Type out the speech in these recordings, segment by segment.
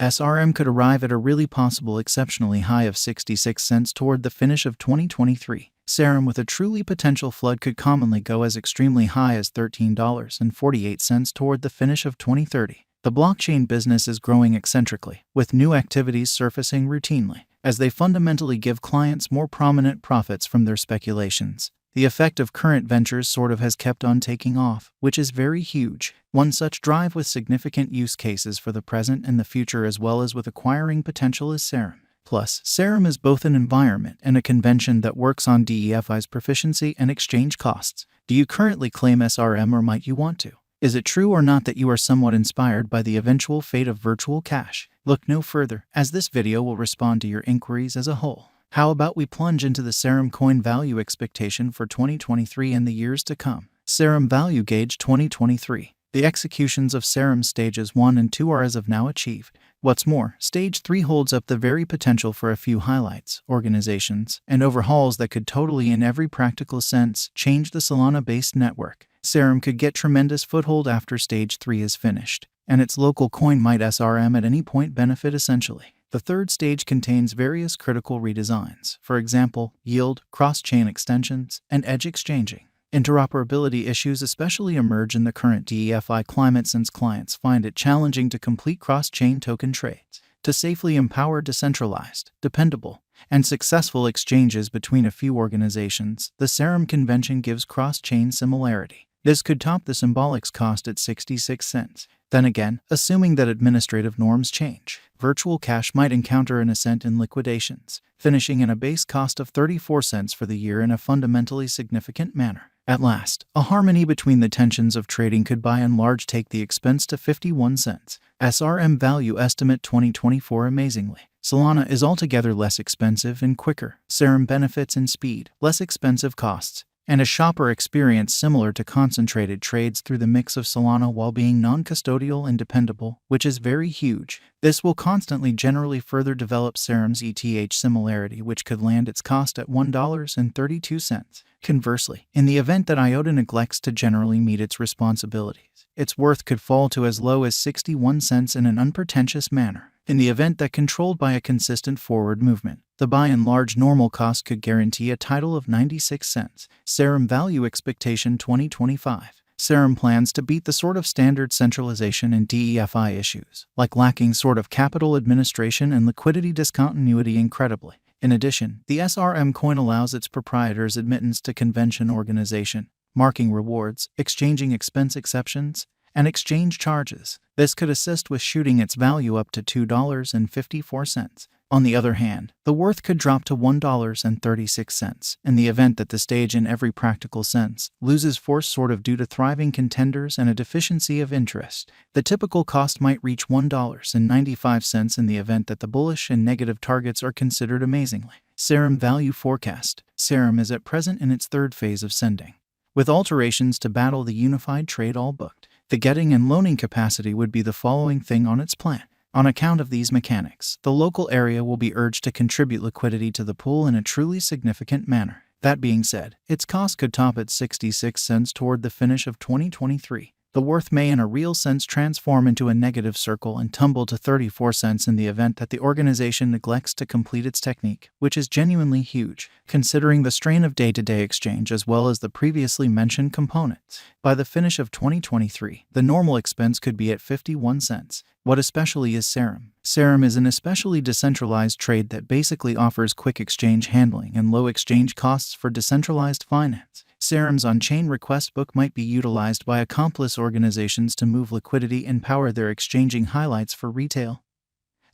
SRM could arrive at a really possible exceptionally high of 66 cents toward the finish of 2023. Serum with a truly potential flood could commonly go as extremely high as $13.48 toward the finish of 2030. The blockchain business is growing eccentrically, with new activities surfacing routinely, as they fundamentally give clients more prominent profits from their speculations. The effect of current ventures sort of has kept on taking off, which is very huge. One such drive with significant use cases for the present and the future as well as with acquiring potential is Serum. Plus, Serum is both an environment and a convention that works on DeFi's proficiency and exchange costs. Do you currently claim SRM or might you want to? Is it true or not that you are somewhat inspired by the eventual fate of virtual cash? Look no further, as this video will respond to your inquiries as a whole. How about we plunge into the Serum coin value expectation for 2023 and the years to come? Serum Value Gauge 2023. The executions of Serum Stages 1 and 2 are as of now achieved. What's more, Stage 3 holds up the very potential for a few highlights, organizations, and overhauls that could totally, in every practical sense, change the Solana-based network. Serum could get tremendous foothold after Stage 3 is finished, and its local coin might SRM at any point benefit essentially. The third stage contains various critical redesigns, for example, yield, cross-chain extensions, and edge exchanging. Interoperability issues especially emerge in the current DeFi climate since clients find it challenging to complete cross-chain token trades. To safely empower decentralized, dependable, and successful exchanges between a few organizations, the Serum convention gives cross-chain similarity. This could top the symbolics cost at 66 cents. Then again, assuming that administrative norms change, virtual cash might encounter an ascent in liquidations, finishing in a base cost of 34 cents for the year in a fundamentally significant manner. At last, a harmony between the tensions of trading could by and large take the expense to 51 cents. SRM Value Estimate 2024. Amazingly, Solana is altogether less expensive and quicker. Serum benefits in speed, less expensive costs, and a shopper experience similar to concentrated trades through the mix of Solana while being non-custodial and dependable, which is very huge. This will constantly generally further develop Serum's ETH similarity, which could land its cost at $1.32. Conversely, in the event that IOTA neglects to generally meet its responsibilities, its worth could fall to as low as 61 cents in an unpretentious manner. In the event that controlled by a consistent forward movement, the by and large normal cost could guarantee a title of 96 cents. Serum Value Expectation 2025. Serum plans to beat the sort of standard centralization and DeFi issues, like lacking sort of capital administration and liquidity discontinuity incredibly. In addition, the SRM coin allows its proprietors admittance to convention organization, marking rewards, exchanging expense exceptions, and exchange charges. This could assist with shooting its value up to $2.54. On the other hand, the worth could drop to $1.36 in the event that the stage in every practical sense loses force sort of due to thriving contenders and a deficiency of interest. The typical cost might reach $1.95 in the event that the bullish and negative targets are considered amazingly. Serum Value Forecast. Serum is at present in its third phase of sending, with alterations to battle the unified trade all booked. The getting and loaning capacity would be the following thing on its plan. On account of these mechanics, the local area will be urged to contribute liquidity to the pool in a truly significant manner. That being said, its cost could top at 66 cents toward the finish of 2023. The worth may in a real sense transform into a negative circle and tumble to 34 cents in the event that the organization neglects to complete its technique, which is genuinely huge, considering the strain of day-to-day exchange as well as the previously mentioned components. By the finish of 2023, the normal expense could be at 51 cents. What especially is Serum? Serum is an especially decentralized trade that basically offers quick exchange handling and low exchange costs for decentralized finance. Serum's on-chain request book might be utilized by accomplice organizations to move liquidity and power their exchanging highlights for retail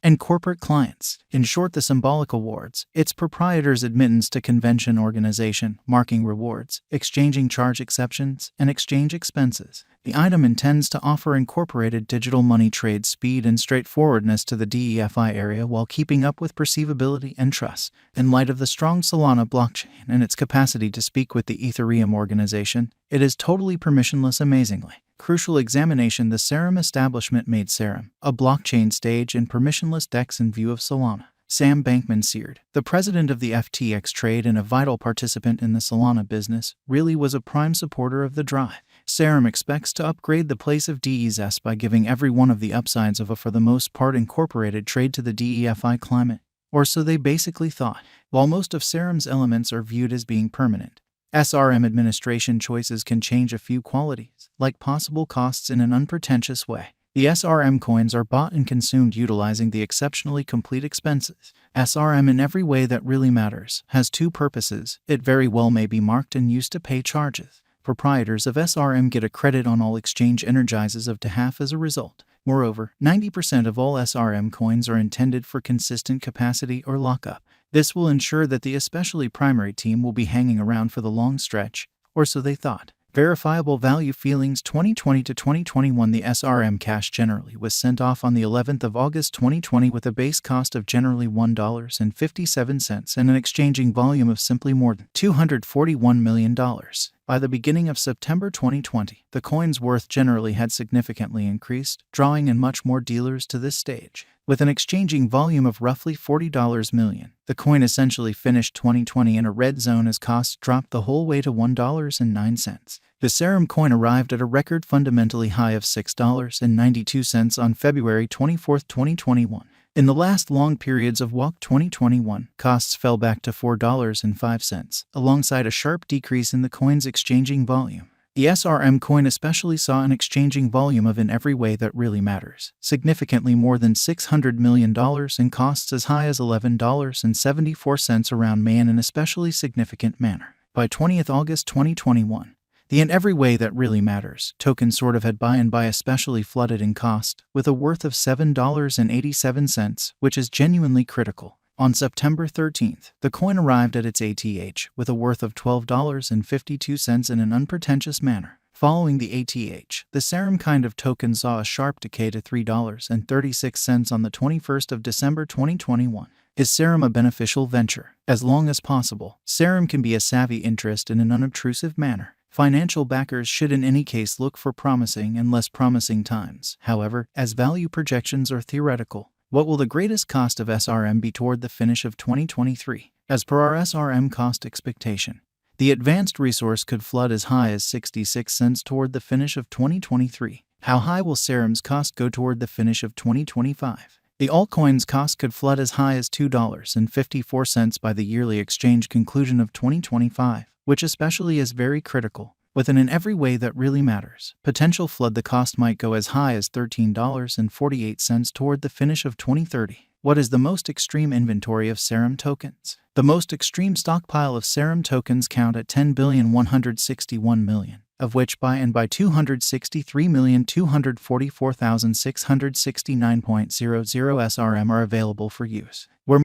and corporate clients. In short, the symbolic awards, its proprietors' admittance to convention organization, marking rewards, exchanging charge exceptions, and exchange expenses. The item intends to offer incorporated digital money trade speed and straightforwardness to the DeFi area while keeping up with perceivability and trust. In light of the strong Solana blockchain and its capacity to speak with the Ethereum organization, it is totally permissionless amazingly. Crucial examination. The Serum establishment made Serum a blockchain stage and permissionless DEX in view of Solana. Sam Bankman-Fried, the president of the FTX trade and a vital participant in the Solana business, really was a prime supporter of the drive. Serum expects to upgrade the place of DES by giving every one of the upsides of a for the most part incorporated trade to the DEFI climate. Or so they basically thought. While most of Serum's elements are viewed as being permanent, SRM administration choices can change a few qualities, like possible costs in an unpretentious way. The SRM coins are bought and consumed utilizing the exceptionally complete expenses. SRM in every way that really matters has two purposes. It very well may be marked and used to pay charges. Proprietors of SRM get a credit on all exchange energizes of to half as a result. Moreover, 90% of all SRM coins are intended for consistent capacity or lockup. This will ensure that the especially primary team will be hanging around for the long stretch, or so they thought. Verifiable value feelings 2020 to 2021. The SRM cash generally was sent off on the 11th of August 2020 with a base cost of generally $1.57 and an exchanging volume of simply more than $241 million. By the beginning of September 2020, the coin's worth generally had significantly increased, drawing in much more dealers to this stage. With an exchanging volume of roughly $40 million, the coin essentially finished 2020 in a red zone as costs dropped the whole way to $1.09. The Serum coin arrived at a record fundamentally high of $6.92 on February 24, 2021. In the last long periods of WOC 2021, costs fell back to $4.05, alongside a sharp decrease in the coin's exchanging volume. The SRM coin especially saw an exchanging volume of in every way that really matters, significantly more than $600 million and costs as high as $11.74 around May in an especially significant manner. By 20th August 2021, the in every way that really matters token sort of had by and by especially flooded in cost, with a worth of $7.87, which is genuinely critical. On September 13th, the coin arrived at its ATH with a worth of $12.52 in an unpretentious manner. Following the ATH, the Serum kind of token saw a sharp decay to $3.36 on the 21st of December 2021. Is Serum a beneficial venture? As long as possible, Serum can be a savvy interest in an unobtrusive manner. Financial backers should in any case look for promising and less promising times. However, as value projections are theoretical, what will the greatest cost of SRM be toward the finish of 2023? As per our SRM cost expectation, the advanced resource could flood as high as 66 cents toward the finish of 2023. How high will Serum's cost go toward the finish of 2025? The altcoin's cost could flood as high as $2.54 by the yearly exchange conclusion of 2025, which especially is very critical. With an in every way that really matters potential flood, the cost might go as high as $13.48 toward the finish of 2030. What is the most extreme inventory of Serum tokens? The most extreme stockpile of Serum tokens count at 10,161,000,000, of which by 263,244,669.00 SRM are available for use. Where